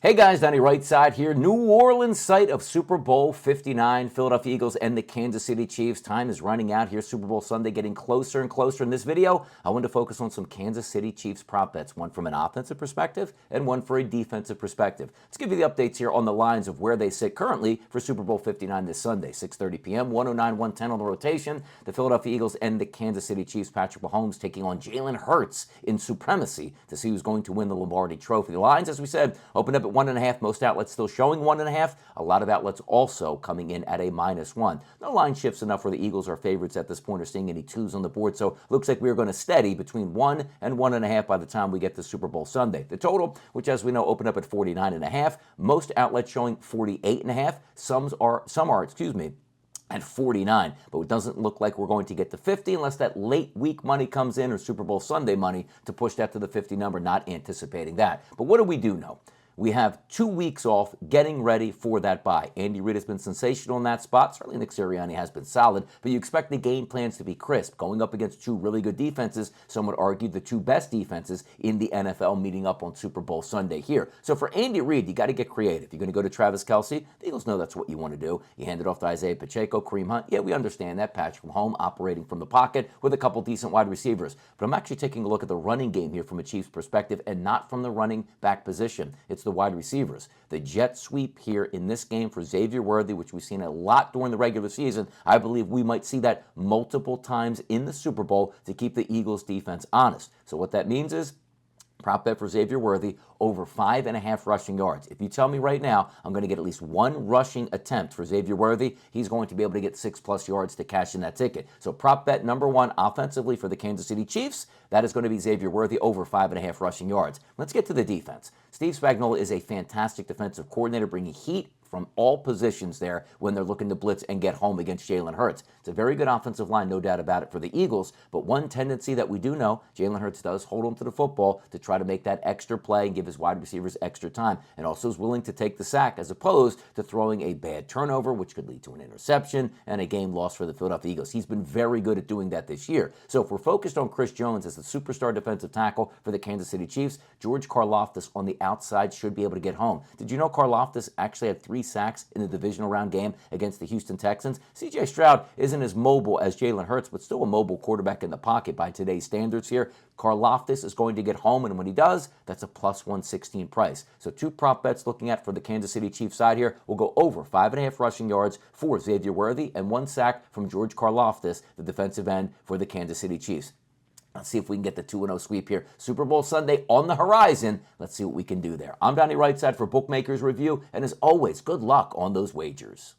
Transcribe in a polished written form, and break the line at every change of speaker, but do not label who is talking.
Hey guys, Donnie RightSide here. New Orleans site of Super Bowl 59. Philadelphia Eagles and the Kansas City Chiefs. Time is running out here. Super Bowl Sunday getting closer and closer. In this video, I want to focus on some Kansas City Chiefs prop bets, one from an offensive perspective and one for a defensive perspective. Let's give you the updates here on the lines of where they sit currently for Super Bowl 59 this Sunday, 6:30 p.m., 109, 110 on the rotation. The Philadelphia Eagles and the Kansas City Chiefs. Patrick Mahomes taking on Jalen Hurts in supremacy to see who's going to win the Lombardi Trophy. The lines, as we said, opened up at 1.5. Most outlets still showing 1.5. A lot of outlets also coming in at a -1. No line shifts enough where the Eagles are favorites at this point or seeing any twos on the board. So looks like we're going to steady between 1 and 1.5 by the time we get to Super Bowl Sunday. The total, which as we know opened up at 49.5. Most outlets showing 48.5. Some are at 49, but it doesn't look like we're going to get to 50 unless that late week money comes in or Super Bowl Sunday money to push that to the 50 number. Not anticipating that. But what do we do know? We have 2 weeks off getting ready for that bye. Andy Reid has been sensational in that spot. Certainly Nick Sirianni has been solid, but you expect the game plans to be crisp. Going up against two really good defenses, some would argue the two best defenses in the NFL meeting up on Super Bowl Sunday here. So for Andy Reid, you got to get creative. You're going to go to Travis Kelce. The Eagles know that's what you want to do. You hand it off to Isaiah Pacheco, Kareem Hunt. Yeah, we understand that. Patrick Mahomes operating from the pocket with a couple decent wide receivers. But I'm actually taking a look at the running game here from a Chiefs perspective and not from the running back position. It's the wide receivers. The jet sweep here in this game for Xavier Worthy, which we've seen a lot during the regular season, I believe we might see that multiple times in the Super Bowl to keep the Eagles defense honest. So what that means is prop bet for Xavier Worthy over 5.5 rushing yards. If you tell me right now I'm going to get at least one rushing attempt for Xavier Worthy, he's going to be able to get 6+ yards to cash in that ticket. So prop bet number one offensively for the Kansas City Chiefs, that is going to be Xavier Worthy over 5.5 rushing yards. Let's get to the defense. Steve Spagnuolo is a fantastic defensive coordinator, bringing heat from all positions there when they're looking to blitz and get home against Jalen Hurts. It's a very good offensive line, no doubt about it, for the Eagles, but one tendency that we do know, Jalen Hurts does hold on to the football to try to make that extra play and give his wide receivers extra time, and also is willing to take the sack as opposed to throwing a bad turnover, which could lead to an interception and a game lost for the Philadelphia Eagles. He's been very good at doing that this year. So if we're focused on Chris Jones as the superstar defensive tackle for the Kansas City Chiefs, George Karlaftis on the outside should be able to get home. Did you know Karlaftis actually had 3 sacks in the divisional round game against the Houston Texans? C.J. Stroud isn't as mobile as Jalen Hurts, but still a mobile quarterback in the pocket by today's standards here. Karlaftis is going to get home, and when he does, that's a +116 price. So 2 prop bets looking at for the Kansas City Chiefs side here. We'll go over 5.5 rushing yards for Xavier Worthy and 1 sack from George Karlaftis, the defensive end for the Kansas City Chiefs. Let's see if we can get the 2-0 sweep here. Super Bowl Sunday on the horizon. Let's see what we can do there. I'm Donnie RightSide for Bookmakers Review, and as always, good luck on those wagers.